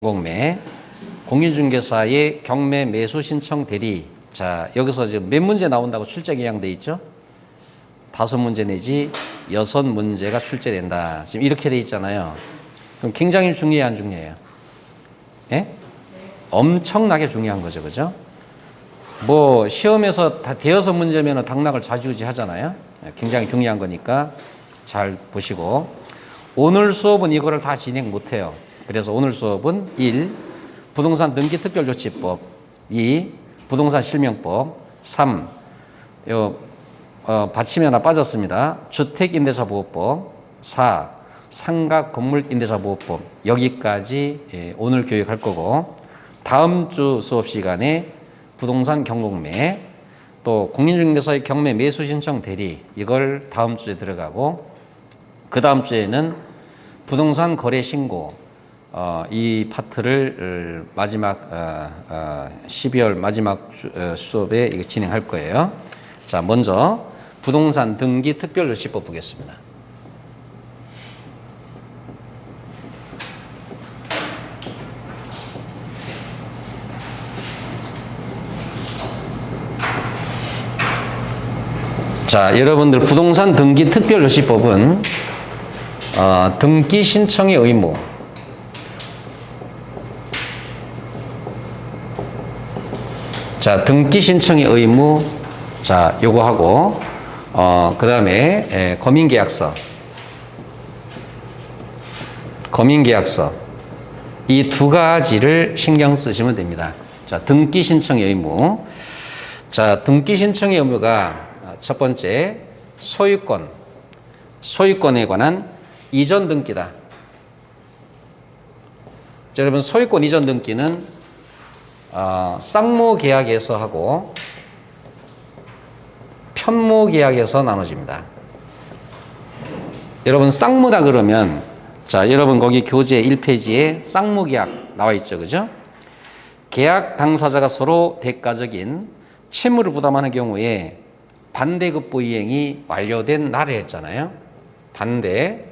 공매, 공인중개사의 경매 매수 신청 대리. 자, 여기서 지금 몇 문제 나온다고 출제 기한돼 있죠? 5문제 내지 6문제가 출제된다. 지금 이렇게 돼 있잖아요. 그럼 굉장히 중요해요, 안 중요해요? 예? 엄청나게 중요한 거죠, 그죠? 뭐 시험에서 다 대여섯 문제면 당락을 좌지우지 하잖아요. 굉장히 중요한 거니까 잘 보시고, 오늘 수업은 이거를 다 진행 못 해요. 그래서 오늘 수업은 1. 부동산 등기특별조치법, 2. 부동산 실명법, 3. 받침이 하나 빠졌습니다. 주택임대차보호법, 4. 상가건물임대차보호법. 여기까지 오늘 교육할 거고, 다음 주 수업 시간에 부동산 경공매, 또 공인중개사의 경매 매수 신청 대리, 이걸 다음 주에 들어가고, 그 다음 주에는 부동산 거래 신고, 이 파트를 마지막 12월 마지막 수업에 이거 진행할 거예요. 자, 먼저 부동산 등기 특별조치법 보겠습니다. 자, 여러분들 부동산 등기 특별조치법은 등기 신청의 의무, 자, 등기 신청의 의무, 자, 요거 하고, 그 다음에, 거민계약서. 이 두 가지를 신경 쓰시면 됩니다. 자, 등기 신청의 의무. 자, 등기 신청의 의무가 첫 번째, 소유권에 관한 이전 등기다. 자, 여러분, 소유권 이전 등기는 쌍무계약에서 하고 편무계약에서 나눠집니다. 여러분, 쌍무다 그러면, 자, 여러분 거기 교재 1페이지에 쌍무계약 나와 있죠, 그죠? 계약 당사자가 서로 대가적인 채무를 부담하는 경우에 반대급부 이행이 완료된 날에 했잖아요. 반대급부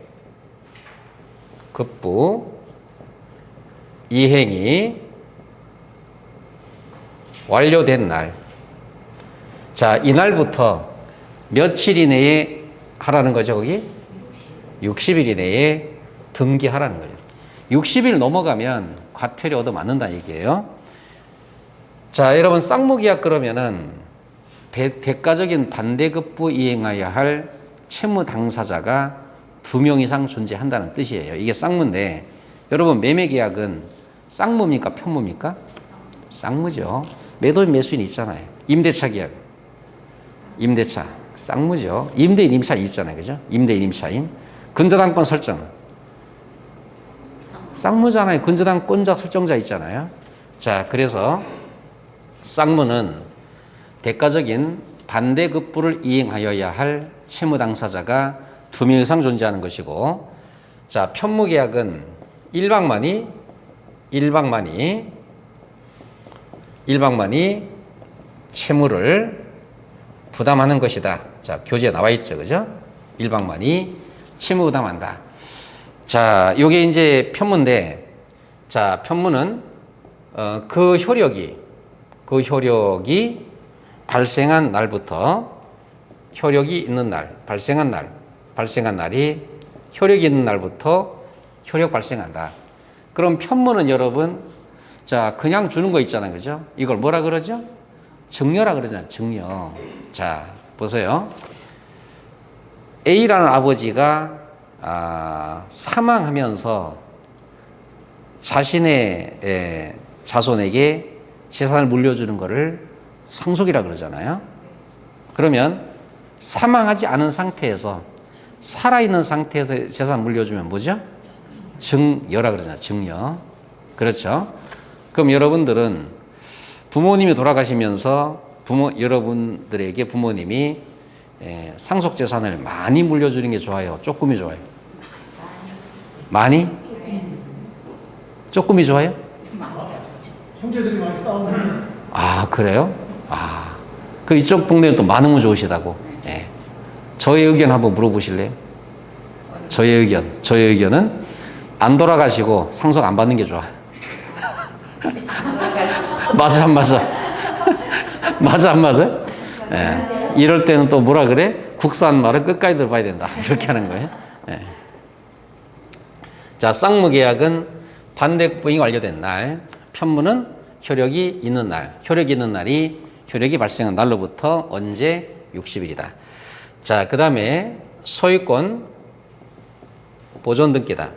이행이 완료된 날. 자, 이날부터 며칠 이내에 하라는 거죠, 거기? 60일 이내에 등기하라는 거죠. 60일 넘어가면 과태료 얻어맞는다는 얘기예요. 자, 여러분, 쌍무계약 그러면은 대가적인 반대급부 이행하여야 할 채무 당사자가 2명 이상 존재한다는 뜻이에요. 이게 쌍무인데, 여러분, 매매계약은 쌍무입니까, 편무입니까? 쌍무죠. 매도인 매수인 있잖아요. 임대차 계약, 임대차 쌍무죠. 임대인 임차인 있잖아요, 그죠? 임대인 임차인. 근저당권 설정 쌍무잖아요. 근저당권자 설정자 있잖아요. 자, 그래서 쌍무는 대가적인 반대급부를 이행하여야 할 채무 당사자가 2명 이상 존재하는 것이고, 자, 편무계약은 일방만이 채무를 부담하는 것이다. 자, 교재에 나와 있죠, 그죠? 일방만이 채무 부담한다. 자, 요게 이제 편무인데, 자, 편무는 그 효력이 발생한 날부터, 효력이 있는 날, 발생한 날이 효력이 있는 날부터 효력 발생한다. 그럼 편무는 여러분, 자, 그냥 주는 거 있잖아요, 그죠? 이걸 뭐라 그러죠? 증여라 그러잖아요, 증여. 자, 보세요. A라는 아버지가 사망하면서 자신의 자손에게 재산을 물려주는 거를 상속이라 그러잖아요. 그러면 사망하지 않은 상태에서, 살아있는 상태에서 재산 물려주면 뭐죠? 증여라 그러잖아요, 증여. 그렇죠? 그럼 여러분들은 부모님이 돌아가시면서 여러분들에게 부모님이 상속 재산을 많이 물려주는 게 좋아요, 조금이 좋아요? 많이? 조금이 좋아요? 형제들이 많이 싸우는. 아, 그래요? 그 이쪽 동네는 또 많으면 좋으시다고. 네. 저의 의견 한번 물어보실래요? 저의 의견은 안 돌아가시고 상속 안 받는 게 좋아. 맞아, 안 맞아? 맞아, 안 맞아? 예. 이럴 때는 또 뭐라 그래? 국산 말은 끝까지 들어봐야 된다. 이렇게 하는 거예요. 예. 자, 쌍무계약은 반대급부잉이 완료된 날, 편무는 효력이 있는 날, 효력이 있는 날이 효력이 발생한 날로부터 언제 60일이다. 자, 그 다음에 소유권 보존 등기다.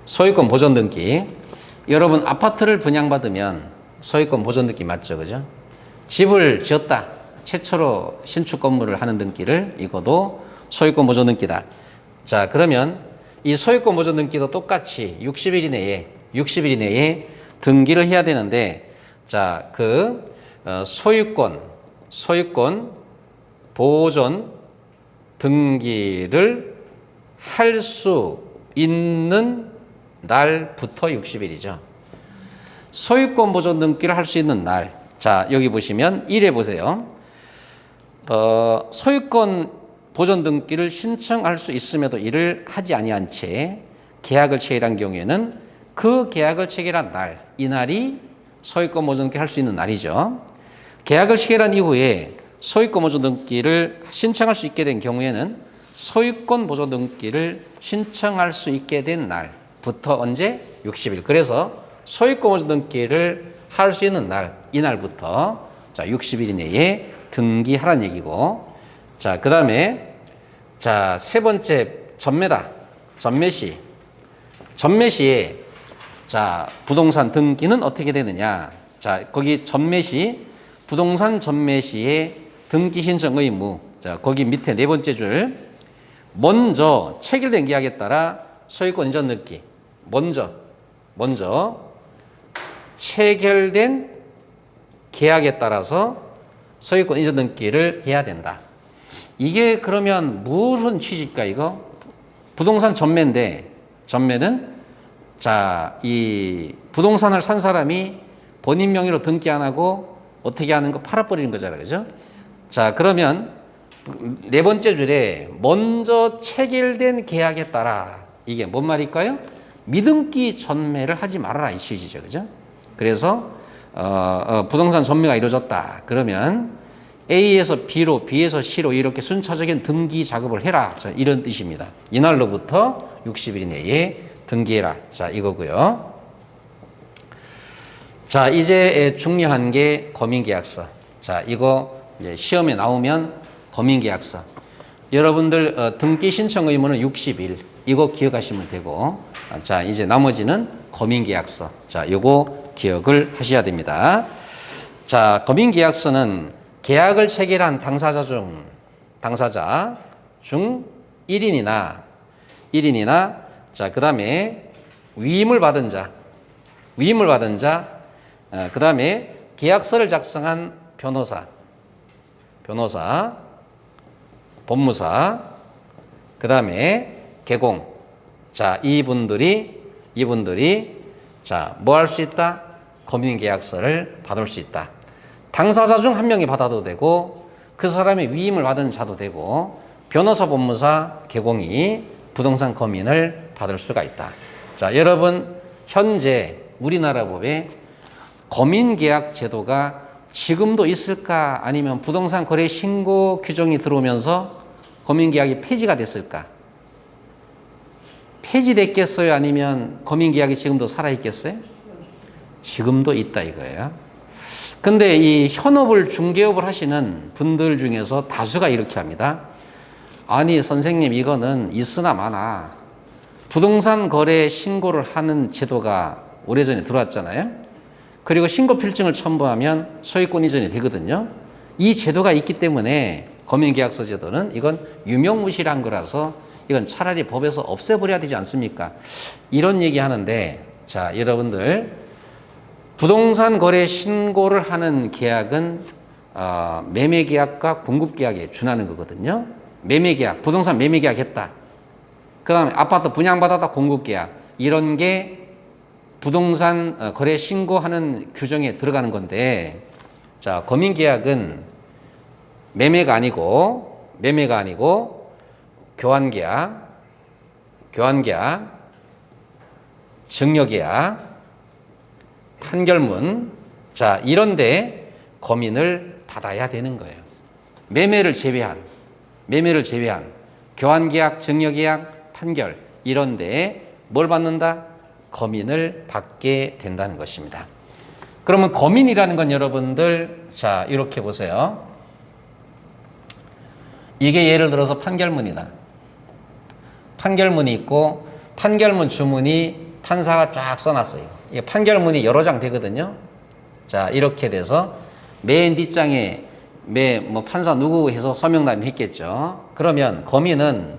소유권 보존 등기. 여러분 아파트를 분양받으면 소유권 보존 등기 맞죠, 그죠? 집을 지었다. 최초로 신축 건물을 하는 등기를 이거도 소유권 보존 등기다. 자, 그러면 이 소유권 보존 등기도 똑같이 60일 이내에 등기를 해야 되는데, 자, 소유권 보존 등기를 할 수 있는 날부터 60일이죠. 소유권 보존 등기를 할 수 있는 날. 자, 여기 보시면 1에 보세요. 소유권 보존 등기를 신청할 수 있음에도 이를 하지 아니한 채 계약을 체결한 경우에는 그 계약을 체결한 날, 이 날이 소유권 보존 등기 할 수 있는 날이죠. 계약을 체결한 이후에 소유권 보존 등기를 신청할 수 있게 된 경우에는 소유권 보존 등기를 신청할 수 있게 된 날부터 언제? 60일. 그래서 소유권 보존 등기를 할 수 있는 날, 이 날부터 자, 60일 이내에 등기하라는 얘기고, 자, 그 다음에 자, 세 번째 전매다. 전매 시에 자, 부동산 등기는 어떻게 되느냐? 자, 거기 부동산 전매 시에 등기 신청 의무. 자, 거기 밑에 네 번째 줄. 먼저 체결된 계약에 따라 소유권 이전 등기. 먼저 체결된 계약에 따라서 소유권 이전 등기를 해야 된다. 이게 그러면 무슨 취지일까, 이거? 부동산 전매는 자, 이 부동산을 산 사람이 본인 명의로 등기 안 하고 어떻게 하는 거 팔아버리는 거잖아요. 그죠? 자, 그러면 네 번째 줄에 먼저 체결된 계약에 따라, 이게 뭔 말일까요? 미등기 전매를 하지 말아라, 이 취지죠. 그죠? 그래서 부동산 전매가 이루어졌다. 그러면 A에서 B로, B에서 C로 이렇게 순차적인 등기 작업을 해라. 자, 이런 뜻입니다. 이날로부터 60일 내에 등기해라. 자, 이거고요. 자, 이제 중요한 게 검인계약서. 자, 이거 이제 시험에 나오면 검인계약서. 여러분들 등기 신청 의무는 60일. 이거 기억하시면 되고, 자, 이제 나머지는 검인계약서. 자, 이거 기억을 하셔야 됩니다. 자, 검인계약서는 계약을 체결한 당사자 중 1인이나 자, 그 다음에 위임을 받은 자, 그 다음에 계약서를 작성한 변호사, 법무사, 그 다음에 개공. 자, 이분들이 자, 뭐 할 수 있다? 검인계약서를 받을 수 있다. 당사자 중 한 명이 받아도 되고, 그 사람이 위임을 받은 자도 되고, 변호사, 법무사, 개공이 부동산 검인을 받을 수가 있다. 자, 여러분, 현재 우리나라 법에 검인계약 제도가 지금도 있을까? 아니면 부동산 거래 신고 규정이 들어오면서 검인계약이 폐지가 됐을까? 폐지됐겠어요? 아니면 검인계약이 지금도 살아있겠어요? 지금도 있다 이거예요. 근데 이 현업을 중개업을 하시는 분들 중에서 다수가 이렇게 합니다. 아니 선생님, 이거는 있으나 마나 부동산 거래 신고를 하는 제도가 오래전에 들어왔잖아요. 그리고 신고 필증을 첨부하면 소유권 이전이 되거든요. 이 제도가 있기 때문에 검인계약서 제도는 이건 유명무실한 거라서 이건 차라리 법에서 없애버려야 되지 않습니까? 이런 얘기 하는데, 자, 여러분들, 부동산 거래 신고를 하는 계약은 매매계약과 공급계약에 준하는 거거든요. 매매계약, 부동산 매매계약 했다. 그 다음에 아파트 분양받았다, 공급계약. 이런 게 부동산 거래 신고하는 규정에 들어가는 건데, 자, 검인계약은 매매가 아니고 교환계약, 증여계약, 판결문. 자, 이런데 검인을 받아야 되는 거예요. 매매를 제외한 교환계약, 증여계약, 판결 이런데 뭘 받는다? 검인을 받게 된다는 것입니다. 그러면 검인이라는 건 여러분들 자 이렇게 보세요. 이게 예를 들어서 판결문이다. 판결문이 있고 판결문 주문이 판사가 쫙 써놨어요. 이게 판결문이 여러 장 되거든요. 자 이렇게 돼서 맨 뒷장에 판사 누구 해서 서명란을 했겠죠. 그러면 검인은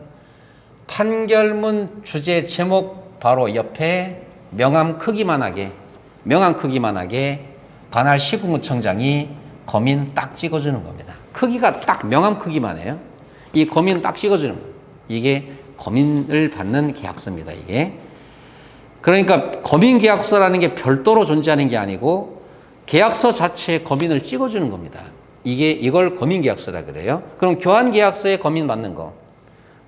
판결문 주제 제목 바로 옆에 명함 크기만하게 관할 시군구청장이 검인 딱 찍어주는 겁니다. 크기가 딱 명함 크기만 해요. 이 검인 딱 찍어주는 거예요. 이게 검인을 받는 계약서입니다. 이게 그러니까 검인 계약서라는 게 별도로 존재하는 게 아니고 계약서 자체에 검인을 찍어주는 겁니다. 이걸 검인 계약서라 그래요. 그럼 교환 계약서에 검인 받는 거,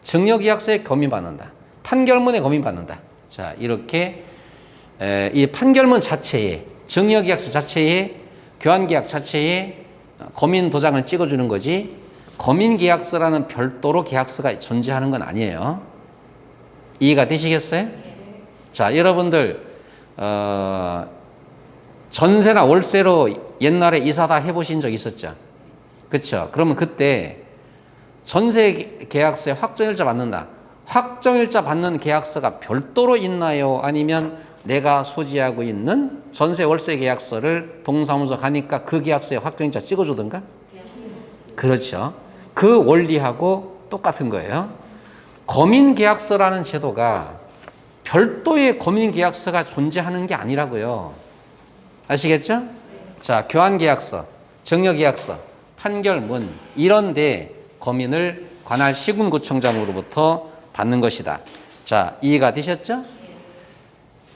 증여 계약서에 검인 받는다, 판결문에 검인 받는다. 자 이렇게 이 판결문 자체에, 증여 계약서 자체에, 교환 계약 자체에 검인 도장을 찍어주는 거지. 검인 계약서라는 별도로 계약서가 존재하는 건 아니에요. 이해가 되시겠어요? 자 여러분들 전세나 월세로 옛날에 이사 다 해보신 적 있었죠? 그렇죠? 그러면 그때 전세 계약서에 확정일자 받는다. 확정일자 받는 계약서가 별도로 있나요? 아니면 내가 소지하고 있는 전세 월세 계약서를 동사무소 가니까 그 계약서에 확정일자 찍어주던가? 그렇죠. 그 원리하고 똑같은 거예요. 검인 계약서라는 제도가 별도의 검인 계약서가 존재하는 게 아니라고요. 아시겠죠? 자, 교환 계약서, 증여 계약서, 판결문 이런데 검인을 관할 시군구청장으로부터 받는 것이다. 자, 이해가 되셨죠?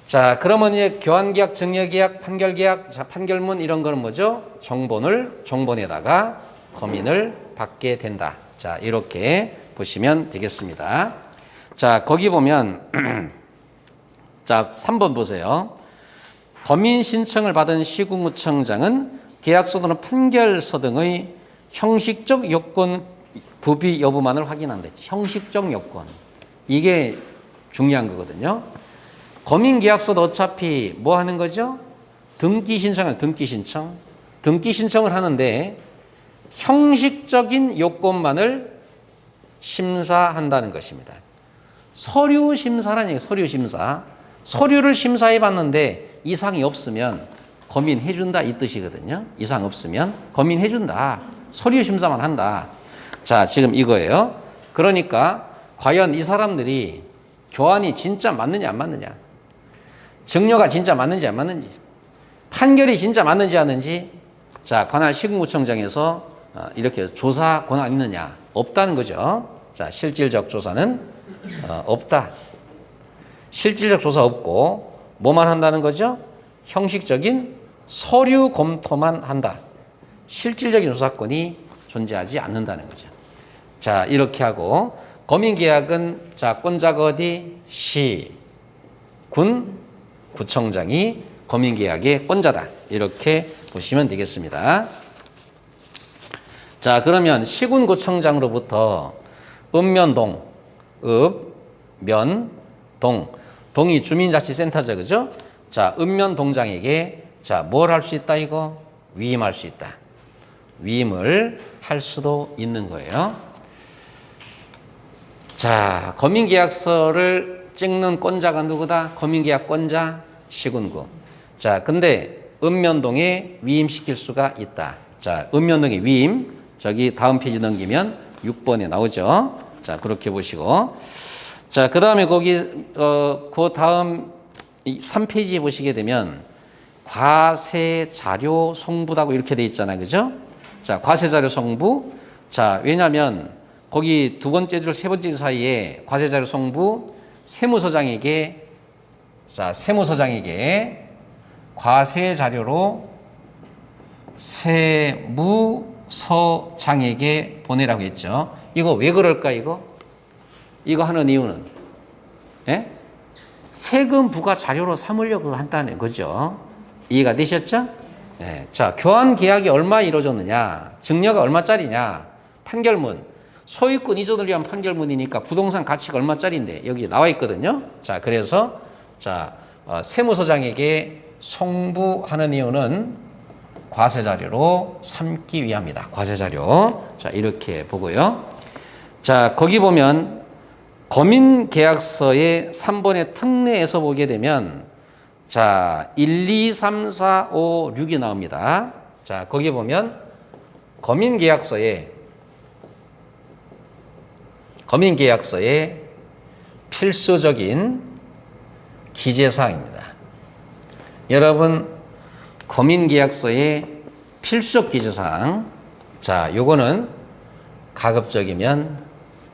자, 그러면 이제 교환 계약, 증여 계약, 판결 계약, 자, 판결문 이런 거는 뭐죠? 정본에다가 검인을 받게 된다. 자, 이렇게 보시면 되겠습니다. 자, 거기 보면 자, 3번 보세요. 검인 신청을 받은 시군구청장은 계약서 또는 판결서 등의 형식적 요건 부비 여부만을 확인한다. 형식적 요건. 이게 중요한 거거든요. 검인 계약서도 어차피 뭐 하는 거죠? 등기 신청을 하는데 형식적인 요건만을 심사한다는 것입니다. 서류 심사라는 얘기예요. 서류 심사. 서류를 심사해 봤는데 이상이 없으면 검인해 준다 이 뜻이거든요. 이상 없으면 검인해 준다. 서류 심사만 한다. 자, 지금 이거예요. 그러니까 과연 이 사람들이 교환이 진짜 맞느냐 안 맞느냐, 증여가 진짜 맞는지 안 맞는지, 판결이 진짜 맞는지 안 맞는지, 자, 관할 시군구청장에서 이렇게 조사 권한 있느냐? 없다는 거죠. 자, 실질적 조사는 없다. 실질적 조사 없고 뭐만 한다는 거죠? 형식적인 서류 검토만 한다. 실질적인 조사권이 존재하지 않는다는 거죠. 자, 이렇게 하고 검인계약은 자, 권자가 어디? 시, 군, 구청장이 검인계약의 권자다. 이렇게 보시면 되겠습니다. 자, 그러면 시군구청장으로부터 읍면동, 동이 주민자치센터죠, 그죠? 자, 읍면동장에게 자, 뭘 할 수 있다 이거? 위임할 수 있다. 위임을 할 수도 있는 거예요. 자, 검인계약서를 찍는 권자가 누구다? 검인계약권자 시군구. 자, 근데 읍면동에 위임시킬 수가 있다. 자, 읍면동에 위임. 저기 다음 페이지 넘기면 6번에 나오죠. 자, 그렇게 보시고. 자, 그 다음에 거기, 그 다음 3페이지에 보시게 되면 과세 자료 송부라고 이렇게 돼 있잖아요. 그죠? 자, 과세 자료 송부. 자, 왜냐면 거기 두 번째 줄, 세 번째 줄 사이에 과세 자료 송부 세무서장에게, 자, 세무서장에게 과세 자료로 세무서장에게 보내라고 했죠. 이거 왜 그럴까, 이거? 이거 하는 이유는, 예? 세금 부과 자료로 삼으려고 한다는 거죠. 이해가 되셨죠? 네. 자, 교환 계약이 얼마 이루어졌느냐, 증여가 얼마짜리냐, 판결문, 소유권 이전을 위한 판결문이니까 부동산 가치가 얼마짜리인데 여기 나와 있거든요. 자, 그래서 자, 세무서장에게 송부하는 이유는 과세자료로 삼기 위함이다. 과세자료. 자, 이렇게 보고요. 자, 거기 보면 검인계약서의 3번의 특례에서 보게 되면 자, 1, 2, 3, 4, 5, 6이 나옵니다. 자, 거기 보면 검인계약서에 필수적인 기재사항입니다. 여러분, 검인계약서의 필수적 기재사항, 자, 요거는 가급적이면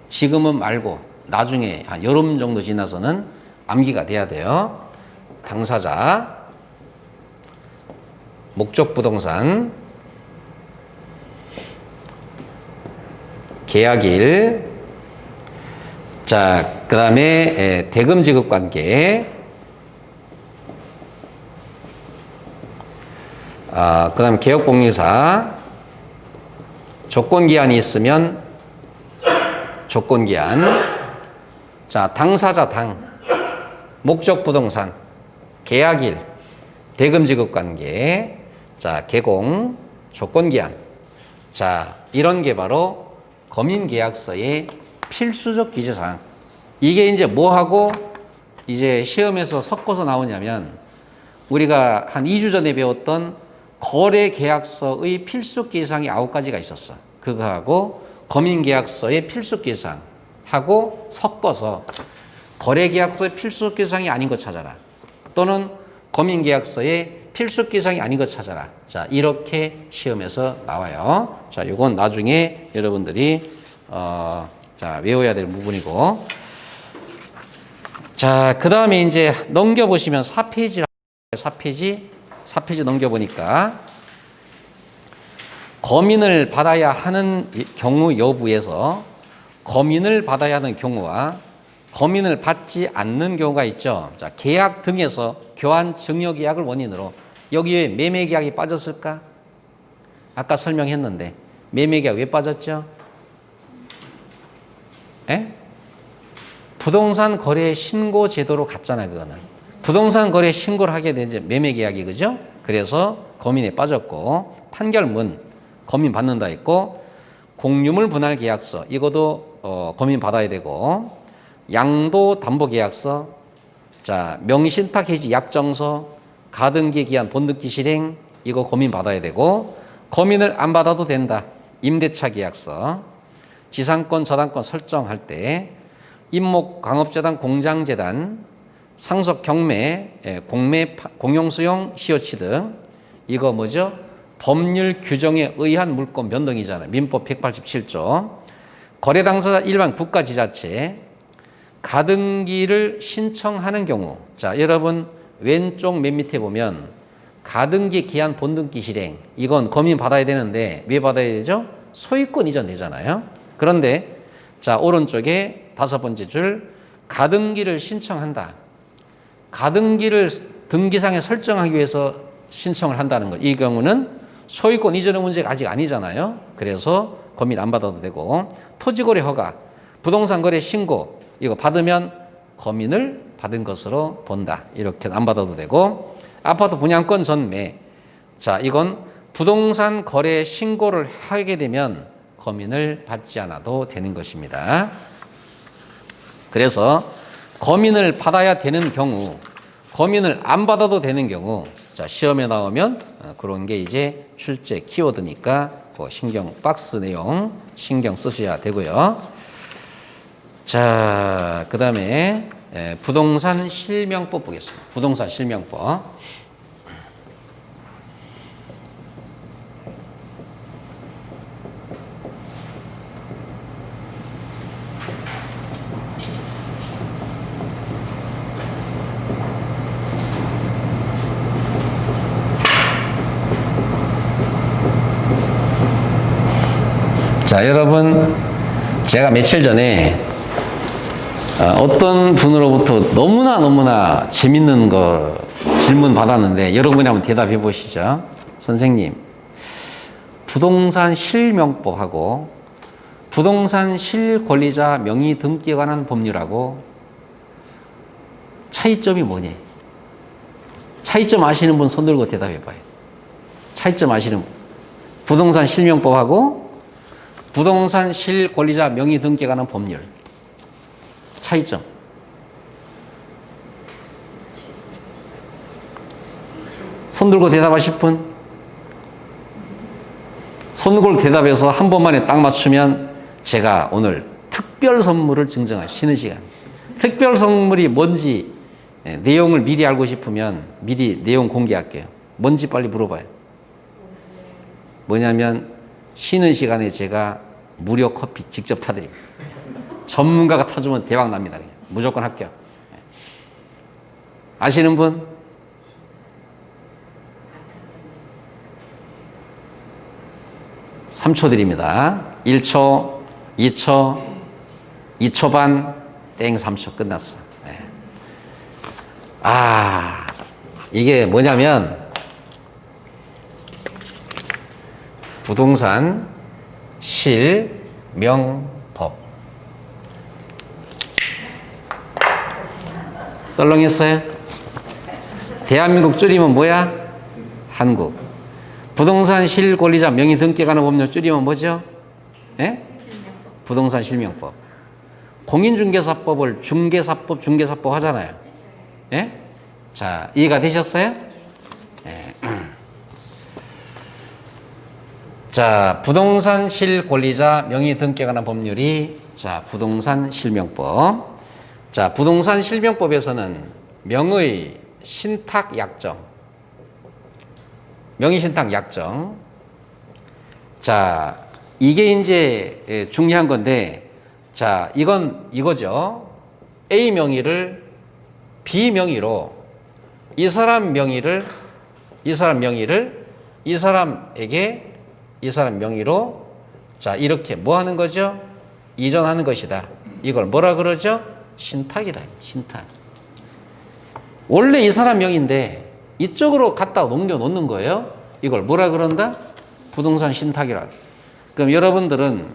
지금은 말고 나중에 한 여름 정도 지나서는 암기가 돼야 돼요. 당사자, 목적 부동산, 계약일, 자, 그 다음에 대금 지급 관계, 그 다음에 개업공유사, 조건기한이 있으면 조건기한, 자, 당사자 목적 부동산, 계약일, 대금 지급 관계, 자, 개공, 조건기한. 자, 이런 게 바로 검인계약서의 필수적 기재사항. 이게 이제 뭐하고 이제 시험에서 섞어서 나오냐면 우리가 한 2주 전에 배웠던 거래계약서의 필수 기재사항이 9가지가 있었어. 그거하고 검인계약서의 필수 기재사항하고 섞어서 거래계약서의 필수 기재사항이 아닌 것 찾아라. 또는 검인계약서의 필수 기재사항이 아닌 것 찾아라. 자, 이렇게 시험에서 나와요. 자, 이건 나중에 여러분들이 자, 외워야 될 부분이고. 자, 그 다음에 이제 넘겨보시면 4페이지 넘겨보니까 검인을 받아야 하는 경우 여부에서 검인을 받아야 하는 경우와 검인을 받지 않는 경우가 있죠. 자, 계약 등에서 교환 증여 계약을 원인으로 여기에 매매 계약이 빠졌을까? 아까 설명했는데 매매 계약 왜 빠졌죠? 에? 부동산 거래 신고 제도로 갔잖아요, 그거는. 부동산 거래 신고를 하게 되죠. 매매 계약이, 그죠? 그래서 검인에 빠졌고, 판결문, 검인 받는다 했고, 공유물 분할 계약서, 이것도 검인 받아야 되고, 양도 담보 계약서, 자, 명의신탁 해지 약정서, 가등기 기한 본등기 실행, 이거 검인 받아야 되고, 검인을 안 받아도 된다. 임대차 계약서, 지상권, 저당권 설정할 때, 임목 강업재단, 공장재단, 상속 경매, 공매, 공용수용, 시효치 등, 이거 뭐죠? 법률 규정에 의한 물권 변동이잖아요. 민법 187조. 거래 당사자 일반 국가지자체, 가등기를 신청하는 경우. 자, 여러분, 왼쪽 맨 밑에 보면, 가등기 기한 본등기 실행. 이건 검인 받아야 되는데, 왜 받아야 되죠? 소유권 이전 되잖아요. 그런데, 자, 오른쪽에 5번째 줄, 가등기를 신청한다. 가등기를 등기상에 설정하기 위해서 신청을 한다는 것. 이 경우는 소유권 이전의 문제가 아직 아니잖아요. 그래서 검인 안 받아도 되고, 토지거래 허가, 부동산 거래 신고, 이거 받으면 검인을 받은 것으로 본다. 이렇게 안 받아도 되고, 아파트 분양권 전매. 자, 이건 부동산 거래 신고를 하게 되면 검인을 받지 않아도 되는 것입니다. 그래서 검인을 받아야 되는 경우, 검인을 안 받아도 되는 경우, 자, 시험에 나오면 그런 게 이제 출제 키워드니까 그 신경, 박스 내용 신경 쓰셔야 되고요. 자, 그 다음에 부동산 실명법 보겠습니다. 부동산 실명법. 자, 여러분, 제가 며칠 전에 어떤 분으로부터 너무나 재밌는 거 질문 받았는데 여러분이 한번 대답해 보시죠. 선생님, 부동산 실명법하고 부동산 실권리자 명의 등기에 관한 법률하고 차이점이 뭐니? 차이점 아시는 분 손 들고 대답해 봐요. 차이점 아시는 분. 부동산 실명법하고 부동산 실권리자 명의 등기에 관한 법률. 차이점. 손 들고 대답하실 분? 손 들고 대답해서 한 번만에 딱 맞추면 제가 오늘 특별 선물을 증정할 쉬는 시간. 특별 선물이 뭔지 내용을 미리 알고 싶으면 미리 내용 공개할게요. 뭔지 빨리 물어봐요. 뭐냐면 쉬는 시간에 제가 무료 커피 직접 타드립니다. 전문가가 타주면 대박 납니다. 그냥. 무조건 합격. 아시는 분? (3초) 드립니다. 1초, 2초, 2초 반, 땡 3초 끝났어. 네. 이게 뭐냐면 부동산 실명법. 썰렁했어요? 대한민국 줄이면 뭐야? 한국. 부동산 실권리자 명의 등기에 관한 법률 줄이면 뭐죠? 예? 부동산 실명법. 공인중개사법을 중개사법 하잖아요. 예? 자, 이해가 되셨어요? 예. 자, 부동산 실권리자 명의 등기에 관한 법률이 자, 부동산 실명법. 자, 부동산 실명법에서는 명의 신탁 약정. 명의 신탁 약정. 자, 이게 이제 중요한 건데, 자, 이거죠. A 명의를 B 명의로 이 사람 명의를 이 사람 명의로 자, 이렇게 뭐 하는 거죠? 이전하는 것이다. 이걸 뭐라 그러죠? 신탁이다. 신탁. 원래 이 사람 명의인데 이쪽으로 갖다 넘겨 놓는 거예요. 이걸 뭐라 그런다? 부동산 신탁이라. 그럼 여러분들은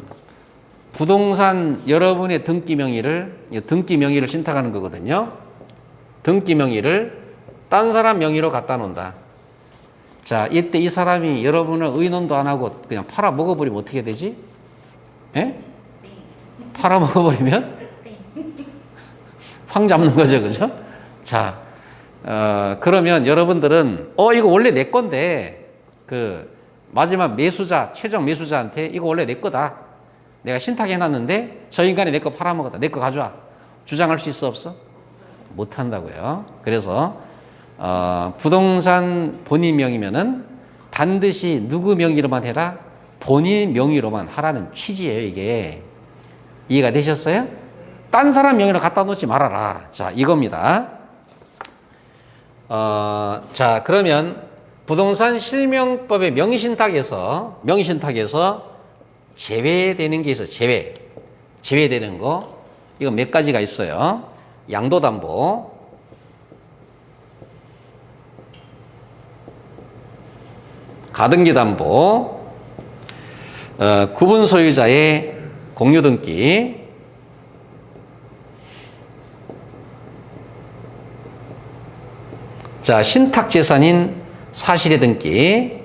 부동산 여러분의 등기 명의를 신탁하는 거거든요. 등기 명의를 딴 사람 명의로 갖다 놓는다. 자, 이때 이 사람이 여러분을 의논도 안 하고 그냥 팔아 먹어버리면 어떻게 되지? 예? 팔아 먹어버리면 황 잡는 거죠, 그죠? 자, 그러면 여러분들은 이거 원래 내 건데 그 마지막 매수자, 최종 매수자한테 이거 원래 내 거다. 내가 신탁해놨는데 저 인간이 내 거 팔아먹었다. 내 거 가져와. 주장할 수 있어 없어? 못한다고요. 그래서 부동산 본인 명의면은 반드시 누구 명의로만 해라? 본인 명의로만 하라는 취지예요, 이게. 이해가 되셨어요? 딴 사람 명의로 갖다 놓지 말아라. 자, 이겁니다. 자, 그러면 부동산 실명법의 명의신탁에서 제외되는 게 있어. 제외되는 거. 이거 몇 가지가 있어요. 양도담보, 가등기담보, 구분 소유자의 공유등기, 자, 신탁재산인 사실의 등기,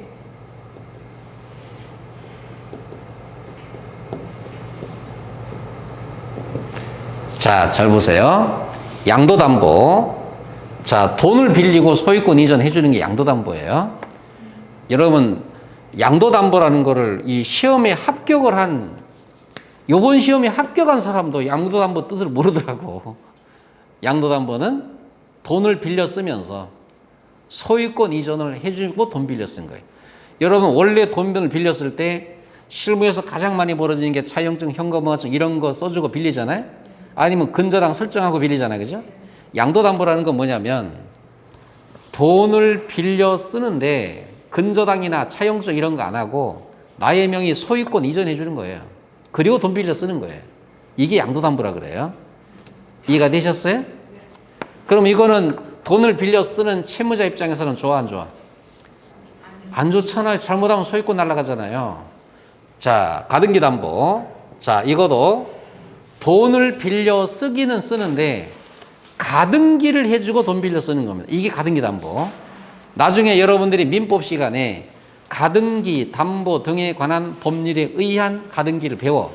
자, 잘 보세요. 양도담보. 자, 돈을 빌리고 소유권 이전해 주는 게 양도담보예요. 여러분, 양도담보라는 거를 이 시험에 합격을 요번 시험에 합격한 사람도 양도담보 뜻을 모르더라고. 양도담보는 돈을 빌려 쓰면서 소유권 이전을 해주고 돈 빌려 쓴 거예요. 여러분, 원래 돈을 빌렸을 때 실무에서 가장 많이 벌어지는 게 차용증, 현금화증 이런 거 써주고 빌리잖아요. 아니면 근저당 설정하고 빌리잖아요. 그죠? 양도담보라는 건 뭐냐면 돈을 빌려 쓰는데 근저당이나 차용증 이런 거 안 하고 나의 명의 소유권 이전해 주는 거예요. 그리고 돈 빌려 쓰는 거예요. 이게 양도담보라 그래요. 이해가 되셨어요? 그럼 이거는 돈을 빌려 쓰는 채무자 입장에서는 좋아, 안 좋아? 안 좋잖아요. 잘못하면 소유권 날아가잖아요. 자, 가등기 담보. 자, 이것도 돈을 빌려 쓰기는 쓰는데 가등기를 해주고 돈 빌려 쓰는 겁니다. 이게 가등기 담보. 나중에 여러분들이 민법 시간에 가등기, 담보 등에 관한 법률에 의한 가등기를 배워.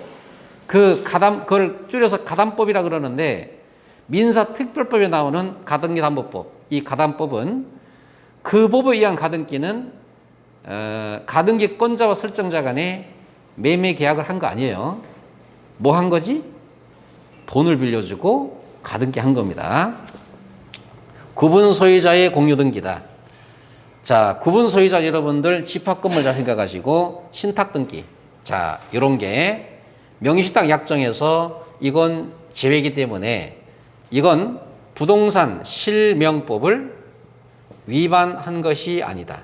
그걸 줄여서 가담법이라 그러는데 민사특별법에 나오는 가등기 담보법. 이 가담법은 그 법에 의한 가등기는 가등기 건자와 설정자 간에 매매 계약을 한 거 아니에요. 뭐 한 거지? 돈을 빌려주고 가등기 한 겁니다. 구분 소유자의 공유 등기다. 자, 구분 소유자 여러분들 집합 건물 잘 생각하시고 신탁 등기. 자, 이런 게 명의신탁 약정에서 이건 제외이기 때문에 이건 부동산 실명법을 위반한 것이 아니다.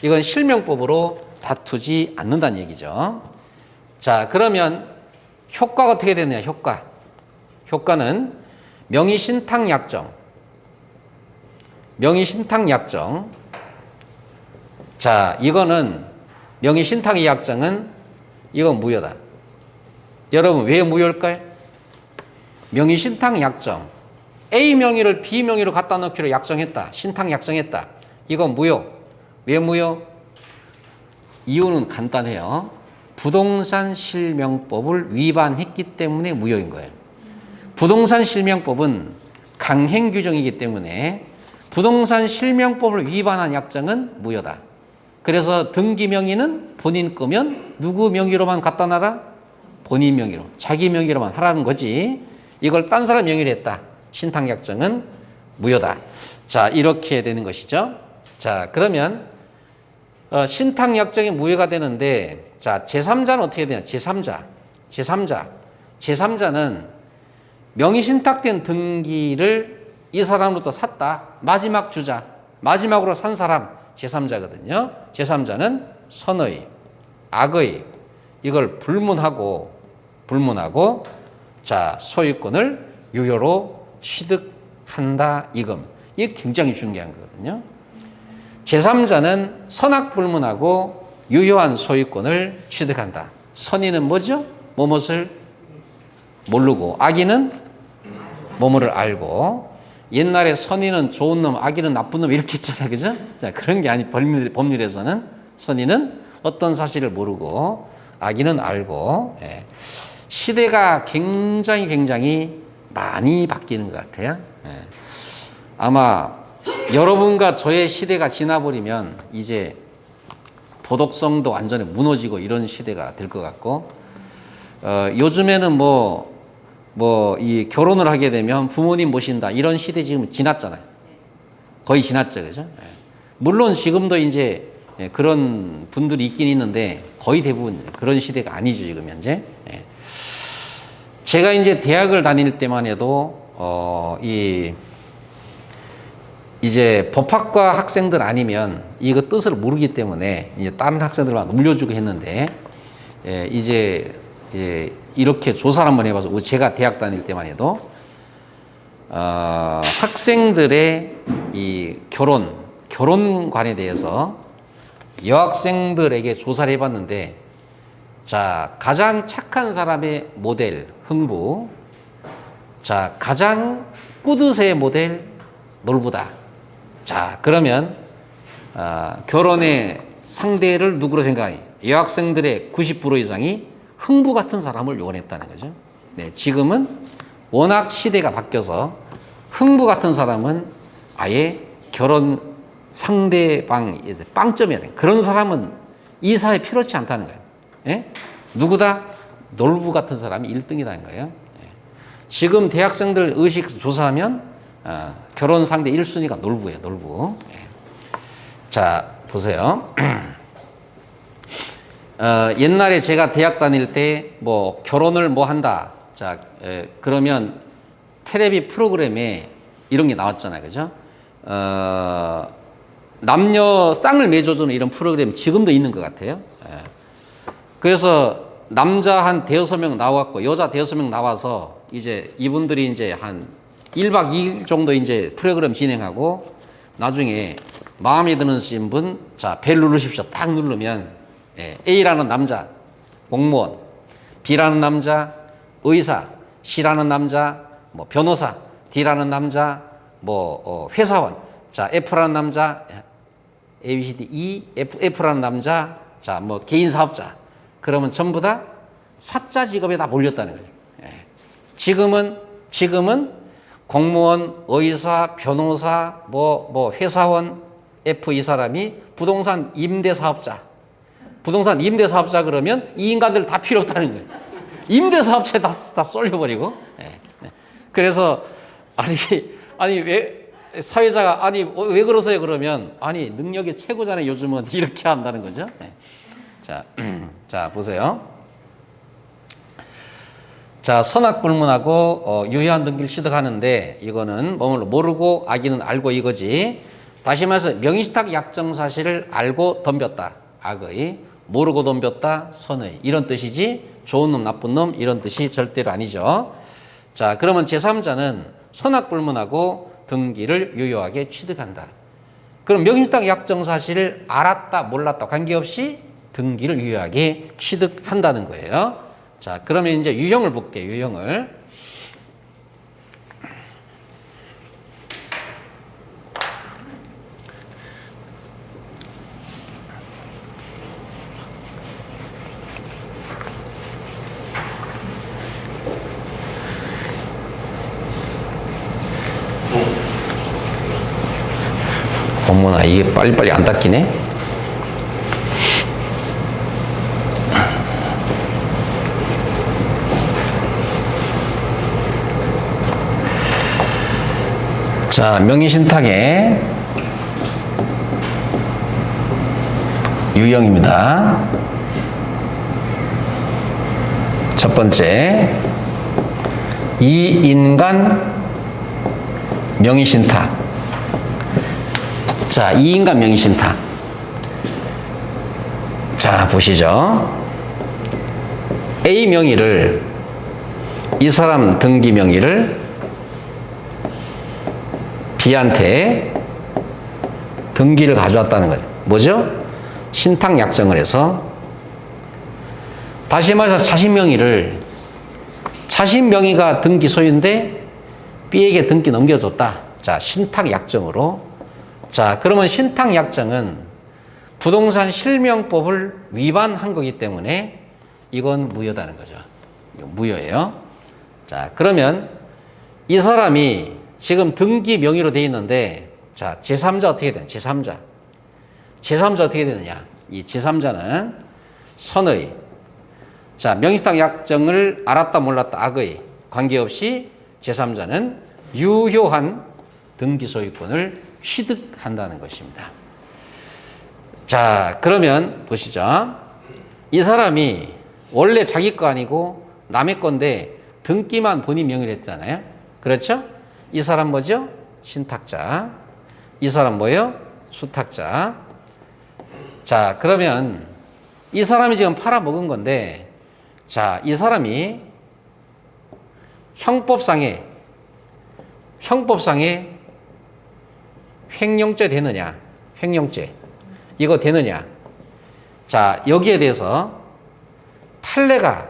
이건 실명법으로 다투지 않는다는 얘기죠. 자, 그러면 효과가 어떻게 되느냐, 효과. 효과는 명의신탁 약정. 명의신탁 약정. 자, 이거는 명의신탁의 약정은 이건 무효다. 여러분, 왜 무효일까요? 명의신탁 약정. A 명의를 B 명의로 갖다 놓기로 약정했다. 신탁 약정했다. 이건 무효. 왜 무효? 이유는 간단해요. 부동산 실명법을 위반했기 때문에 무효인 거예요. 부동산 실명법은 강행 규정이기 때문에 부동산 실명법을 위반한 약정은 무효다. 그래서 등기 명의는 본인 거면 누구 명의로만 갖다 놔라? 본인 명의로, 자기 명의로만 하라는 거지. 이걸 딴 사람 명의로 했다. 신탁 약정은 무효다. 자, 이렇게 되는 것이죠. 자, 그러면 신탁 약정이 무효가 되는데, 자, 제3자는 어떻게 되냐? 제3자는 명의 신탁된 등기를 이 사람으로부터 샀다. 마지막 주자, 마지막으로 산 사람 제3자거든요. 제3자는 선의, 악의 이걸 불문하고 자, 소유권을 유효로 취득한다 이겁니다. 이게 굉장히 중요한 거거든요. 제3자는 선악 불문하고 유효한 소유권을 취득한다. 선의는 뭐죠? 뭐뭇을 모르고, 악의는 뭐뭐를 알고. 옛날에 선의는 좋은 놈, 악의는 나쁜 놈 이렇게 했잖아요, 그죠? 자, 그런 게 아니, 법률에서는 선의는 어떤 사실을 모르고 악의는 알고. 예. 시대가 굉장히 많이 바뀌는 것 같아요. 예. 아마 여러분과 저의 시대가 지나버리면 이제 도덕성도 완전히 무너지고 이런 시대가 될 것 같고, 요즘에는 이 결혼을 하게 되면 부모님 모신다 이런 시대 지금 지났잖아요. 거의 지났죠, 그죠? 예. 물론 지금도 이제 그런 분들이 있긴 있는데 거의 대부분 그런 시대가 아니죠, 지금 현재. 예. 제가 이제 대학을 다닐 때만 해도 이제 법학과 학생들 아니면 이거 뜻을 모르기 때문에 이제 다른 학생들만 물려주고 했는데, 이제 이렇게 조사를 한번 해봐서 제가 대학 다닐 때만 해도 학생들의 이 결혼관에 대해서 여학생들에게 조사를 해봤는데, 자, 가장 착한 사람의 모델 흥부, 자, 가장 꾸드세의 모델 놀부다. 자, 그러면 결혼의 상대를 누구로 생각해? 여학생들의 90% 이상이 흥부 같은 사람을 원했다는 거죠. 네, 지금은 워낙 시대가 바뀌어서 흥부 같은 사람은 아예 결혼 상대방 빵점이야 돼. 그런 사람은 이 사회에 필요치 않다는 거예요. 예? 누구다? 놀부 같은 사람이 1등이라는 거예요. 예. 지금 대학생들 의식 조사하면 결혼 상대 1순위가 놀부예요, 놀부. 예. 자, 보세요. 옛날에 제가 대학 다닐 때 결혼을 한다. 자, 그러면 텔레비 프로그램에 이런 게 나왔잖아요, 그죠? 남녀 쌍을 맺어주는 이런 프로그램 지금도 있는 것 같아요. 예. 그래서 남자 한 대여섯 명 나왔고 여자 대여섯 명 나와서 이제 이분들이 이제 한 1박 2일 정도 이제 프로그램 진행하고 나중에 마음에 드는 분, 자, 벨 누르십시오. 딱 누르면 A라는 남자, 공무원, B라는 남자, 의사, C라는 남자, 뭐 변호사, D라는 남자, 뭐 회사원, 자, F라는 남자, A, B, C, D, E, F라는 남자, 자, 뭐 개인 사업자. 그러면 전부 다 사자 직업에 다 몰렸다는 거예요. 지금은 공무원, 의사, 변호사, 뭐 회사원, F 이 사람이 부동산 임대 사업자. 부동산 임대 사업자 그러면 이 인간들 다 필요 없다는 거예요. 임대 사업자에 다 쏠려버리고. 그래서 아니 왜 사회자가 아니 왜 그러세요 그러면 아니 능력이 최고잖아요 요즘은 이렇게 한다는 거죠. 자 보세요. 자, 선악불문하고 유효한 등기를 취득하는데 이거는 모르고 악의는 알고 이거지. 다시 말해서 명의신탁 약정 사실을 알고 덤볐다. 악의. 모르고 덤볐다. 선의. 이런 뜻이지. 좋은 놈, 나쁜 놈 이런 뜻이 절대로 아니죠. 자, 그러면 제3자는 선악불문하고 등기를 유효하게 취득한다. 그럼 명의신탁 약정 사실을 알았다, 몰랐다 관계없이 등기를 유효하게 취득한다는 거예요. 자, 그러면 이제 유형을 볼게요. 유형을. 어머나, 이게 빨리빨리 안 닦이네? 자, 명의신탁의 유형입니다. 첫 번째, 이인간 명의신탁. 자, 이인간 명의신탁. 자, 보시죠. A 명의를, 이 사람 등기 명의를 B한테 등기를 가져왔다는 거죠. 뭐죠? 신탁 약정을 해서 다시 말해서 자신 명의가 등기 소유인데 B에게 등기 넘겨줬다. 자, 신탁 약정으로. 자, 그러면 신탁 약정은 부동산 실명법을 위반한 거기 때문에 이건 무효다는 거죠. 이건 무효예요. 자, 그러면 이 사람이 지금 등기 명의로 되어 있는데, 자, 제3자 어떻게 되냐? 제3자 어떻게 되느냐? 이 제3자는 선의, 자, 명의신탁 약정을 알았다 몰랐다 악의 관계없이 제3자는 유효한 등기 소유권을 취득한다는 것입니다. 자, 그러면 보시죠. 이 사람이 원래 자기 거 아니고 남의 건데 등기만 본인 명의로 했잖아요. 그렇죠? 이 사람 뭐죠? 신탁자. 이 사람 뭐예요? 수탁자. 자, 그러면 이 사람이 지금 팔아먹은 건데, 자, 이 사람이 형법상에 횡령죄 되느냐? 횡령죄. 이거 되느냐? 자, 여기에 대해서 판례가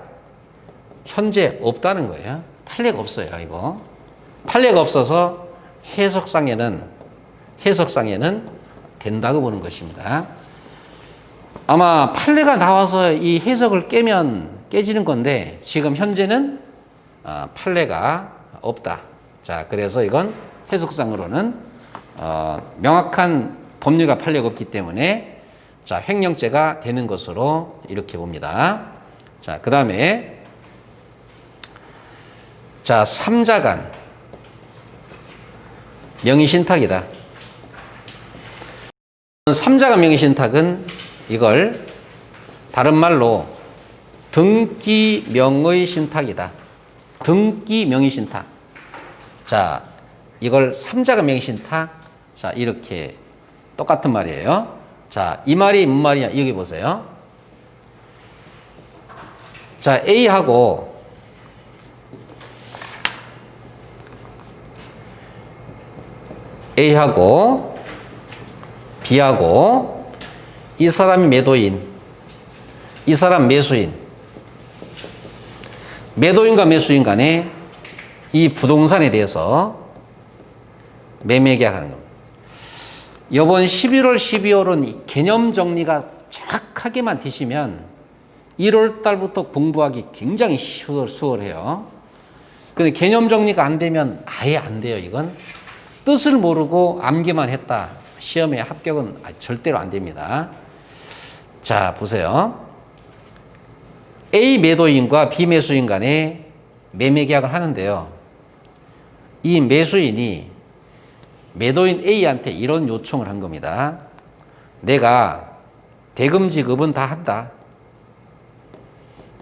현재 없다는 거예요. 판례가 없어요, 이거. 판례가 없어서 해석상에는 된다고 보는 것입니다. 아마 판례가 나와서 이 해석을 깨지는 건데 지금 현재는 판례가 없다. 자, 그래서 이건 해석상으로는 명확한 법률과 판례가 없기 때문에 자, 횡령죄가 되는 것으로 이렇게 봅니다. 자, 그 다음에 자, 3자간 명의신탁이다. 3자간 명의신탁은 이걸 다른 말로 등기명의 신탁이다. 등기명의 신탁. 자, 이걸 3자간 명의신탁. 자, 이렇게 똑같은 말이에요. 자, 이 말이 뭔 말이냐? 여기 보세요. 자, A하고 A하고 B하고 이 사람이 매도인, 이 사람 매수인. 매도인과 매수인 간에 이 부동산에 대해서 매매 계약하는 겁니다. 이번 11월, 12월은 개념 정리가 정확하게만 되시면 1월 달부터 공부하기 굉장히 수월해요. 근데 개념 정리가 안 되면 아예 안 돼요, 이건. 뜻을 모르고 암기만 했다. 시험에 합격은 절대로 안 됩니다. 자, 보세요. A 매도인과 B 매수인 간에 매매 계약을 하는데요. 이 매수인이 매도인 A한테 이런 요청을 한 겁니다. 내가 대금 지급은 다 한다.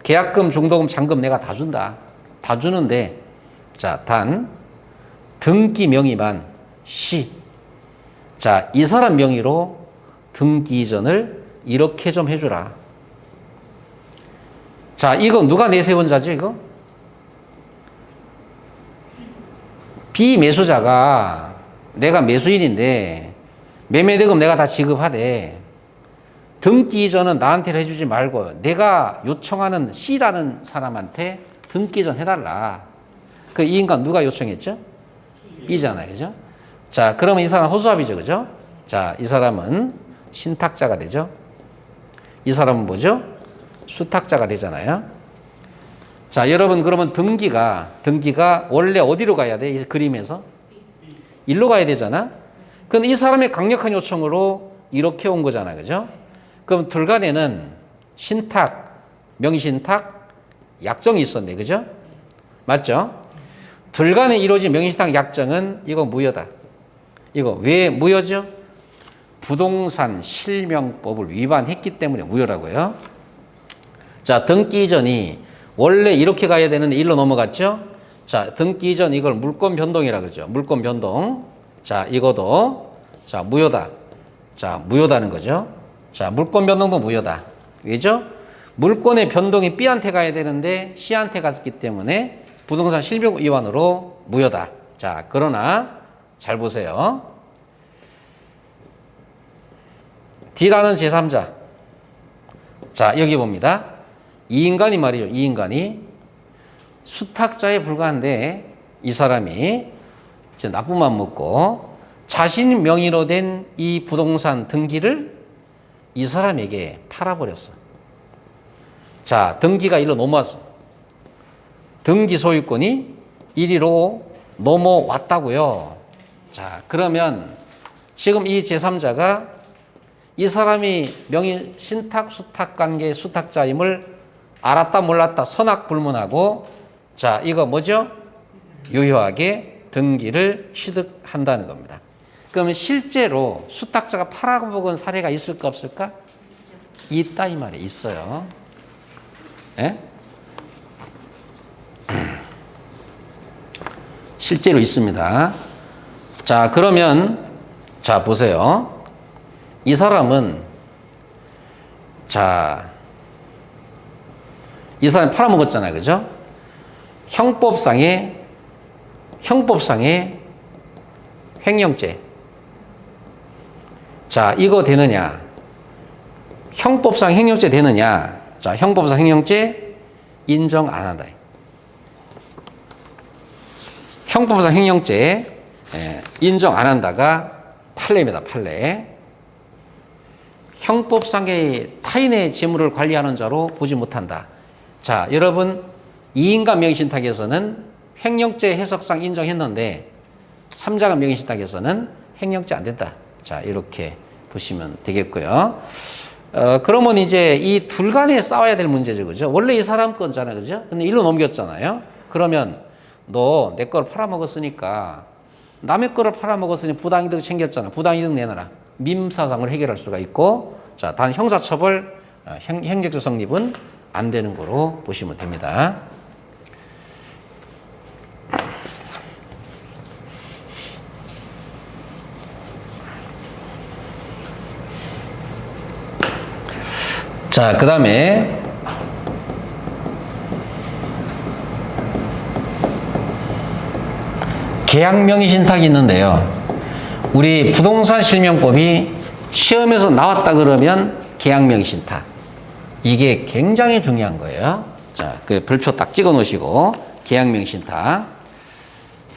계약금, 중도금, 잔금 내가 다 준다. 다 주는데, 자, 단 등기 명의만 C. 자, 이 사람 명의로 등기 이전을 이렇게 좀 해주라. 자, 이거 누가 내세운 자죠, 이거? B 매수자가 내가 매수인인데 매매대금 내가 다 지급하되 등기 이전은 나한테 해주지 말고 내가 요청하는 C라는 사람한테 등기 이전 해달라. 그 이 인간 누가 요청했죠? B잖아요, 그죠? 자, 그러면 이 사람 호수아비죠, 그죠? 자, 이 사람은 신탁자가 되죠. 이 사람은 뭐죠? 수탁자가 되잖아요. 자, 여러분 그러면 등기가 원래 어디로 가야 돼? 이 그림에서 일로 가야 되잖아. 근데 이 사람의 강력한 요청으로 이렇게 온 거잖아, 그죠? 그럼 둘 간에는 신탁, 명의신탁, 약정이 있었네, 그죠? 맞죠? 둘 간에 이루어진 명의신탁 약정은 이거 무효다. 이거 왜 무효죠? 부동산 실명법을 위반했기 때문에 무효라고요. 자, 등기 이전이 원래 이렇게 가야 되는데 일로 넘어갔죠? 자, 등기 이전 이걸 물권 변동이라 그러죠. 물권 변동. 자, 이거도 자, 무효다. 자, 무효다는 거죠. 자, 물권 변동도 무효다. 왜죠? 물권의 변동이 B한테 가야 되는데 C한테 갔기 때문에 부동산 실명 위반으로 무효다. 자, 그러나 잘 보세요. D라는 제3자. 자, 여기 봅니다. 이 인간이 말이죠. 이 인간이 수탁자에 불과한데 이 사람이 이제 나쁜 맘 먹고 자신 명의로 된 이 부동산 등기를 이 사람에게 팔아버렸어. 자, 등기가 일로 넘어왔어. 등기 소유권이 이리로 넘어왔다고요. 자, 그러면 지금 이 제3자가 이 사람이 명의 신탁 수탁 관계 수탁자임을 알았다 몰랐다 선악불문하고 자, 이거 뭐죠? 유효하게 등기를 취득한다는 겁니다. 그러면 실제로 수탁자가 팔아먹은 사례가 있을까 없을까? 있다 이 말이에요. 있어요. 예? 실제로 있습니다. 자, 그러면 자, 보세요. 이 사람은 자, 이 사람이 팔아먹었잖아요. 그죠? 형법상의 횡령죄. 자, 이거 되느냐? 형법상 횡령죄 되느냐? 자, 형법상 횡령죄 인정 안 한다. 형법상 횡령죄 인정 안 한다가 판례입니다. 판례. 형법상의 타인의 재물을 관리하는 자로 보지 못한다. 자, 여러분 이인간 명의신탁에서는 횡령죄 해석상 인정했는데 3자간 명의신탁에서는 횡령죄 안 된다. 자, 이렇게 보시면 되겠고요. 그러면 이제 이 둘 간에 싸워야 될 문제죠. 그죠? 원래 이 사람 거잖아요. 그죠? 근데 일로 넘겼잖아요. 그러면 너 내 걸 팔아먹었으니까 남의 거를 팔아먹었으니 부당이득 챙겼잖아. 부당이득 내놔라. 민사상을 해결할 수가 있고 자, 단 형사처벌 행정적 성립은 안 되는 거로 보시면 됩니다. 자, 그 다음에 계약명의 신탁이 있는데요. 우리 부동산 실명법이 시험에서 나왔다 그러면 계약명의신탁. 이게 굉장히 중요한 거예요. 자, 그 별표 딱 찍어 놓으시고, 계약명의신탁.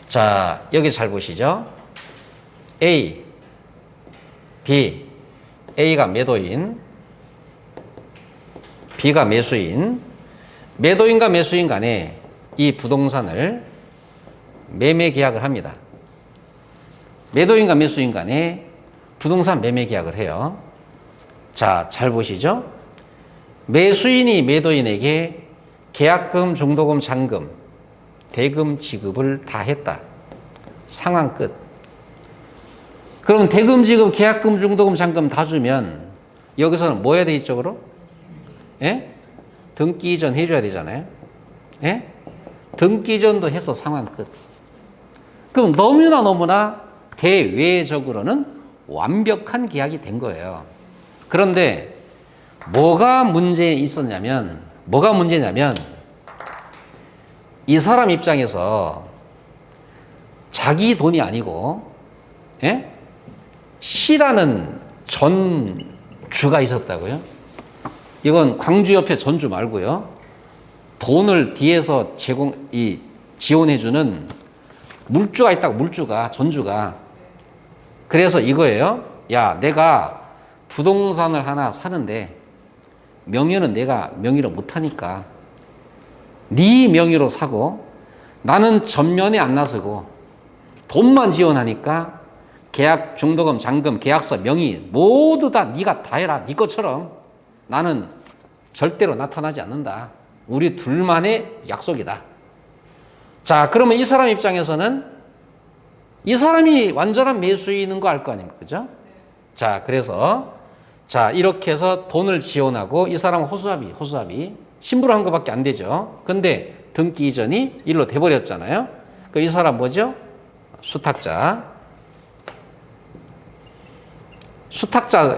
자, 여기 잘 보시죠. A, B, A가 매도인, B가 매수인, 매도인과 매수인 간에 이 부동산을 매매 계약을 합니다. 매도인과 매수인 간에 부동산 매매 계약을 해요. 자, 잘 보시죠. 매수인이 매도인에게 계약금, 중도금, 잔금, 대금 지급을 다 했다. 상황 끝. 그럼 대금 지급, 계약금, 중도금, 잔금 다 주면 여기서는 뭐 해야 돼, 이쪽으로? 예? 등기 이전 해줘야 되잖아요. 예? 등기 이전도 해서 상황 끝. 그럼 너무나 대외적으로는 완벽한 계약이 된 거예요. 그런데 뭐가 문제냐면 이 사람 입장에서 자기 돈이 아니고, 예? C라는 전주가 있었다고요? 이건 광주 옆에 전주 말고요. 돈을 뒤에서 지원해주는 물주가 있다고, 전주가. 그래서 이거예요. 야, 내가 부동산을 하나 사는데 명의는 내가 명의로 못하니까 네 명의로 사고 나는 전면에 안 나서고 돈만 지원하니까 계약, 중도금, 잔금, 계약서, 명의 모두 다 네가 다 해라. 네 것처럼 나는 절대로 나타나지 않는다. 우리 둘만의 약속이다. 자, 그러면 이 사람 입장에서는 이 사람이 완전한 매수인인 거 알 거 아닙니까? 그죠? 자, 그래서 자, 이렇게 해서 돈을 지원하고 이 사람은 호수아비. 심부름 한 거밖에 안 되죠. 근데 등기 이전이 일로 돼버렸잖아요. 그 이 사람 뭐죠? 수탁자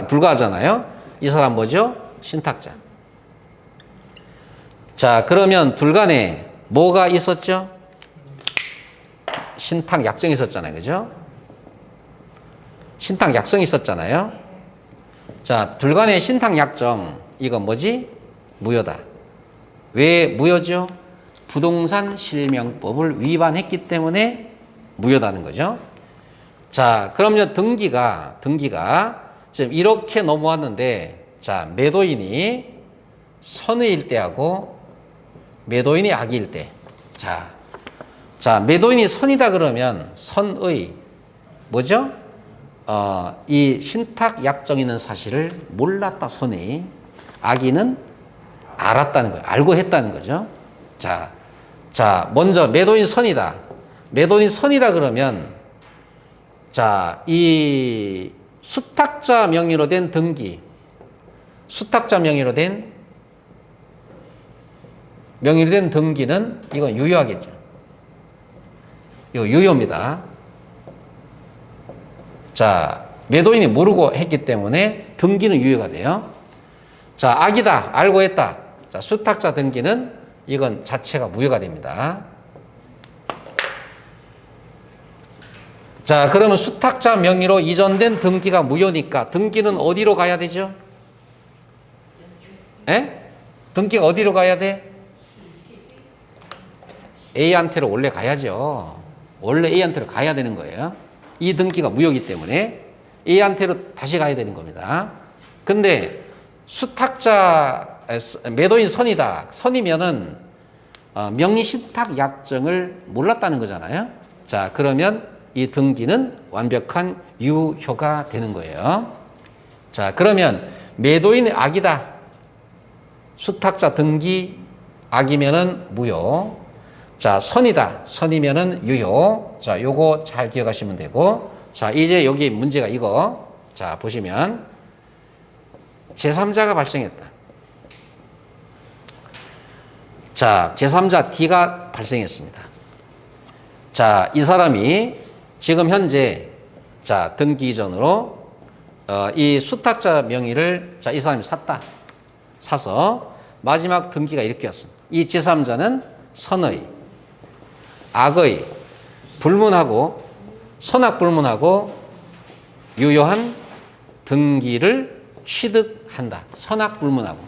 불가하잖아요. 이 사람 뭐죠? 신탁자. 자, 그러면 둘 간에 뭐가 있었죠? 신탁 약정이 있었잖아요. 그죠? 신탁 약정이 있었잖아요. 자, 둘 간의 신탁 약정, 이건 뭐지? 무효다. 왜 무효죠? 부동산 실명법을 위반했기 때문에 무효다는 거죠. 자, 그러면 등기가 지금 이렇게 넘어왔는데, 자, 매도인이 선의일 때하고 매도인이 악의일 때. 자, 매도인이 선이다 그러면 선의, 뭐죠? 이 신탁 약정 있는 사실을 몰랐다, 선의. 악의는 알았다는 거예요. 알고 했다는 거죠. 자, 먼저 매도인 선이다. 매도인 선이라 그러면, 자, 이 수탁자 명의로 된 등기, 수탁자 명의로 된 등기는 이건 유효하겠죠. 이거 유효입니다. 자, 매도인이 모르고 했기 때문에 등기는 유효가 돼요. 자, 악이다. 알고 했다. 자, 수탁자 등기는 이건 자체가 무효가 됩니다. 자, 그러면 수탁자 명의로 이전된 등기가 무효니까 등기는 어디로 가야 되죠? 에? 등기가 어디로 가야 돼? A한테로 원래 가야죠. 원래 A한테로 가야 되는 거예요. 이 등기가 무효이기 때문에 A한테로 다시 가야 되는 겁니다. 근데 매도인 선이다. 선이면은 명의 신탁 약정을 몰랐다는 거잖아요. 자, 그러면 이 등기는 완벽한 유효가 되는 거예요. 자, 그러면 매도인의 악이다. 수탁자 등기 악이면은 무효. 자, 선이다. 선이면은 유효. 자, 요거 잘 기억하시면 되고. 자, 이제 여기 문제가 이거. 자, 보시면 제3자가 발생했다. 자, 제3자 D가 발생했습니다. 자, 이 사람이 지금 현재 자, 등기 이전으로 이 수탁자 명의를 자, 이 사람이 샀다. 사서 마지막 등기가 이렇게 왔습니다. 이 제3자는 선의, 악의, 불문하고 선악 불문하고 유효한 등기를 취득한다. 선악불문하고.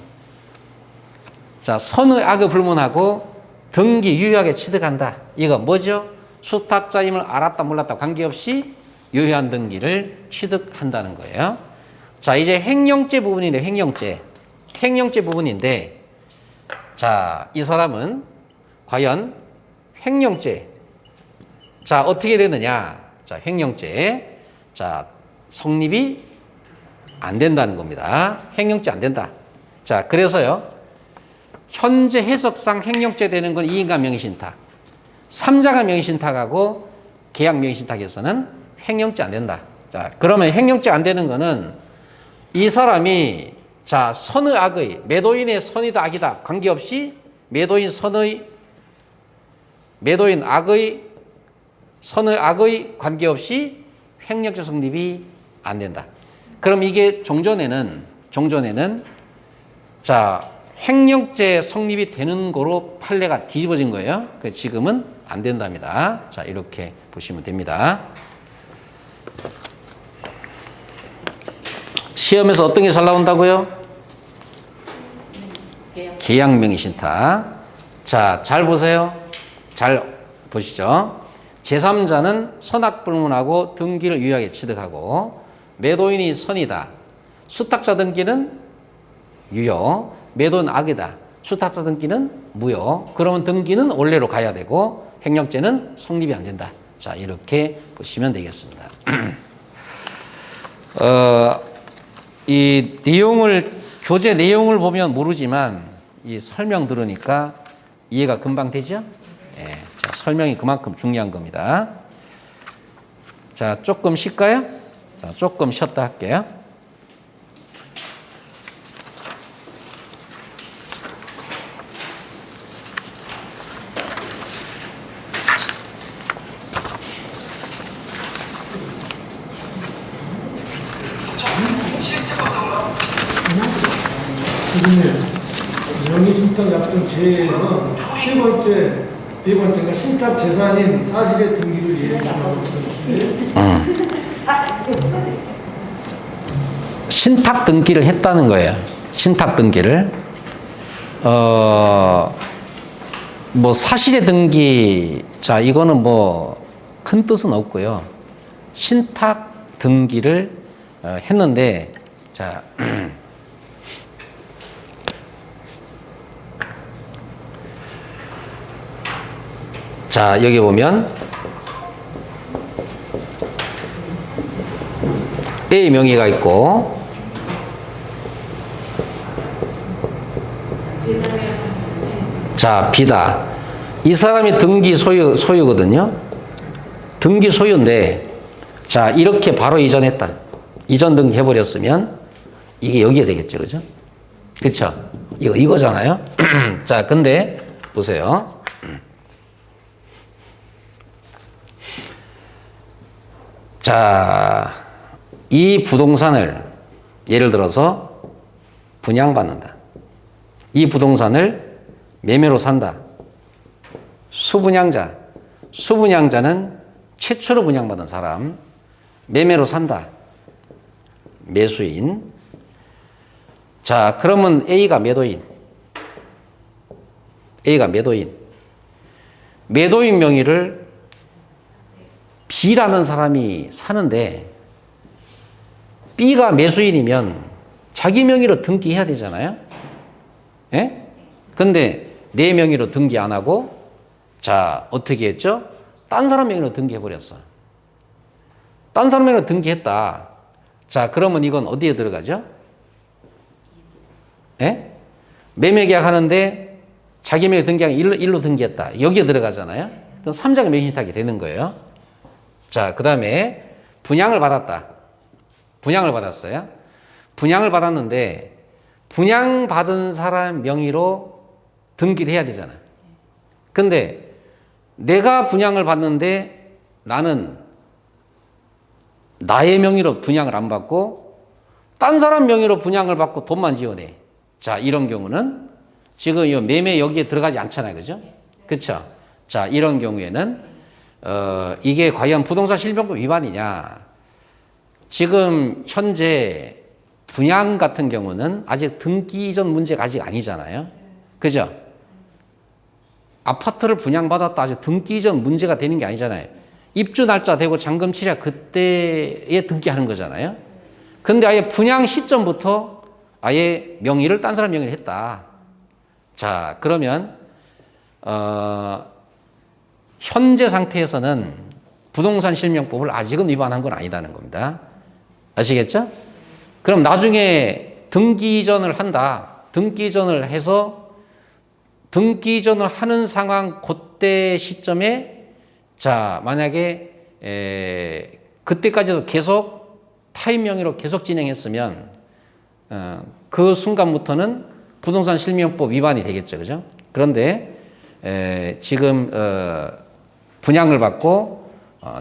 자, 선의 악의 불문하고 등기 유효하게 취득한다. 이거 뭐죠? 수탁자임을 알았다 몰랐다 관계없이 유효한 등기를 취득한다는 거예요. 자, 이제 횡령죄 부분인데, 횡령죄 부분인데, 자, 이 사람은 과연 횡령죄. 자, 어떻게 되느냐? 자, 횡령죄. 자, 성립이 안 된다는 겁니다. 횡령죄 안 된다. 자, 그래서요, 현재 해석상 횡령죄 되는 건 2인가 명의신탁. 3자가 명의신탁하고 계약 명의신탁에서는 횡령죄 안 된다. 자, 그러면 횡령죄 안 되는 거는 이 사람이 자, 선의 악의, 매도인의 선이다 악이다 관계없이 매도인 악의 선의 악의 관계없이 횡령죄 성립이 안 된다. 그럼 이게 종전에는 자, 횡령죄 성립이 되는 거로 판례가 뒤집어진 거예요. 지금은 안 된답니다. 자, 이렇게 보시면 됩니다. 시험에서 어떤 게 잘 나온다고요? 계약명의신탁. 자, 잘 보세요. 잘 보시죠. 제3자는 선악불문하고 등기를 유효하게 취득하고 매도인이 선이다. 수탁자 등기는 유효. 매도는 악이다. 수탁자 등기는 무효. 그러면 등기는 원래로 가야 되고 횡령죄는 성립이 안 된다. 자, 이렇게 보시면 되겠습니다. 이 내용을, 교재 내용을 보면 모르지만 이 설명 들으니까 이해가 금방 되죠? 예, 자, 설명이 그만큼 중요한 겁니다. 자, 조금 쉴까요? 자, 조금 쉬었다 할게요. 명의신탁 약정 제에서 세 번째, 네 번째가 신탁 재산인 사실의 등기를 이해한다고 했는데 신탁 등기를 했다는 거예요. 신탁 등기를. 뭐 사실의 등기, 자, 이거는 뭐 큰 뜻은 없고요. 신탁 등기를 했는데, 자, 자, 여기 보면 A 명의가 있고 자, B다. 이 사람이 등기 소유거든요. 등기 소유인데 자, 이렇게 바로 이전했다. 이전 등기 해버렸으면 이게 여기에 되겠죠. 그죠? 그쵸? 이거잖아요. 자, 근데 보세요. 자, 이 부동산을 예를 들어서 분양받는다. 이 부동산을 매매로 산다. 수분양자는 최초로 분양받은 사람, 매매로 산다. 매수인. 자, 그러면 A가 매도인. 매도인 명의를 B라는 사람이 사는데 B가 매수인이면 자기 명의로 등기해야 되잖아요. 예? 근데 내 명의로 등기 안 하고 자, 어떻게 했죠? 딴 사람 명의로 등기해버렸어. 딴 사람 명의로 등기했다. 자, 그러면 이건 어디에 들어가죠? 예? 매매계약 하는데 자기 명의 등기한 일로 등기했다. 여기에 들어가잖아요. 그럼 3자가 명의신탁이 되는 거예요. 자, 그 다음에 분양을 받았다. 분양을 받았어요. 분양을 받았는데 분양받은 사람 명의로 등기를 해야 되잖아. 근데 내가 분양을 받는데 나는 나의 명의로 분양을 안 받고 딴 사람 명의로 분양을 받고 돈만 지원해. 자, 이런 경우는 지금 이 매매 여기에 들어가지 않잖아요. 그죠? 그쵸? 자, 이런 경우에는 이게 과연 부동산 실명법 위반이냐? 지금 현재 분양 같은 경우는 아직 등기 이전 문제가 아직 아니잖아요. 그죠? 아파트를 분양받았다 아직 등기 이전 문제가 되는 게 아니잖아요. 입주 날짜 되고 잔금 치랴 그때에 등기하는 거잖아요. 근데 아예 분양 시점부터 아예 명의를 딴 사람 명의를 했다. 자, 그러면 현재 상태에서는 부동산 실명법을 아직은 위반한 건 아니다는 겁니다. 아시겠죠? 그럼 나중에 등기 이전을 한다. 등기 이전을 해서 등기 이전을 하는 상황 그때 시점에 자, 만약에 그때까지도 계속 타인 명의로 계속 진행했으면 그 순간부터는 부동산 실명법 위반이 되겠죠. 그죠? 그런데 지금 분양을 받고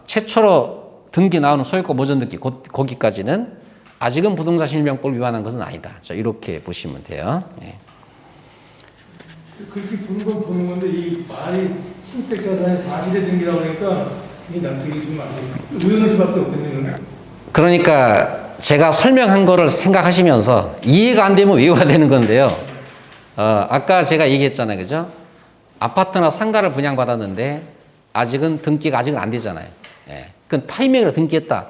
최초로 등기 나오는 소유권 모전 등기 거기까지는 아직은 부동산 실명법을 위반한 것은 아니다. 자, 이렇게 보시면 돼요. 예. 그렇게 보는 건 보는 건데 이 말이 신택자산의 사실의 등기라고 하니까 이 납득이 좀 안 돼요. 의원일 수밖에 없겠네요. 그러니까 제가 설명한 거를 생각하시면서 이해가 안 되면 외워야 되는 건데요. 아까 제가 얘기했잖아요. 그죠? 아파트나 상가를 분양받았는데 아직은 등기가 아직은 안 되잖아요. 예. 그건 타인명의로 등기했다.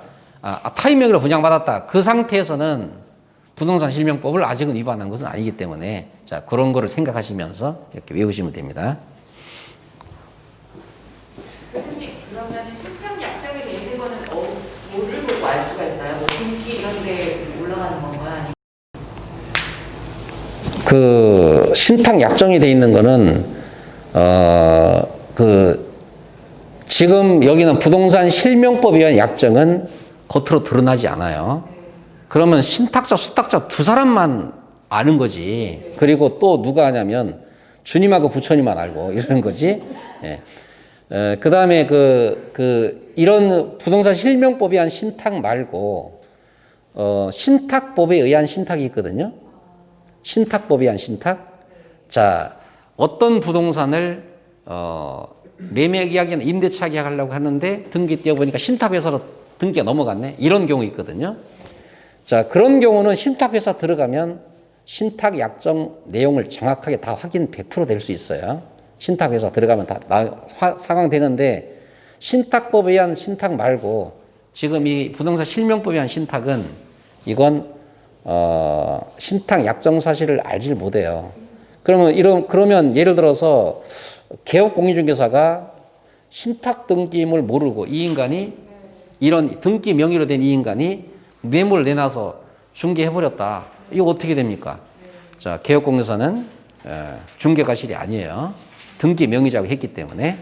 타인명의로 분양받았다. 그 상태에서는 부동산 실명법을 아직은 위반한 것은 아니기 때문에 자, 그런 거를 생각하시면서 이렇게 외우시면 됩니다. 교수님, 그러면 신탁 약정이 돼 있는 거는 뭐를 보고 알 수가 있어요? 뭐 등기 이런 데 올라가는 건가요? 아니면 그 신탁 약정이 돼 있는 거는 지금 여기는 부동산 실명법에 의한 약정은 겉으로 드러나지 않아요. 그러면 신탁자, 수탁자 두 사람만 아는 거지. 그리고 또 누가 하냐면 주님하고 부처님만 알고 이러는 거지. 예. 그 다음에 이런 부동산 실명법에 의한 신탁 말고 신탁법에 의한 신탁이 있거든요. 신탁법에 의한 신탁. 자, 어떤 부동산을 매매 계약이나 임대차 계약하려고 하는데 등기 띄워보니까 신탁회사로 등기가 넘어갔네. 이런 경우 있거든요. 자, 그런 경우는 신탁회사 들어가면 신탁 약정 내용을 정확하게 다 확인 100% 될 수 있어요. 신탁회사 들어가면 다 상황 되는데 신탁법에 의한 신탁 말고 지금 이 부동산 실명법에 의한 신탁은 이건 신탁 약정 사실을 알지를 못해요. 그러면 예를 들어서 개업 공인중개사가 신탁 등기임을 모르고 이 인간이 이런 등기 명의로 된 이 인간이 매물을 내놔서 중개해버렸다. 이거 어떻게 됩니까? 자, 개업 공인중개사는 중개과실이 아니에요. 등기 명의자고 했기 때문에.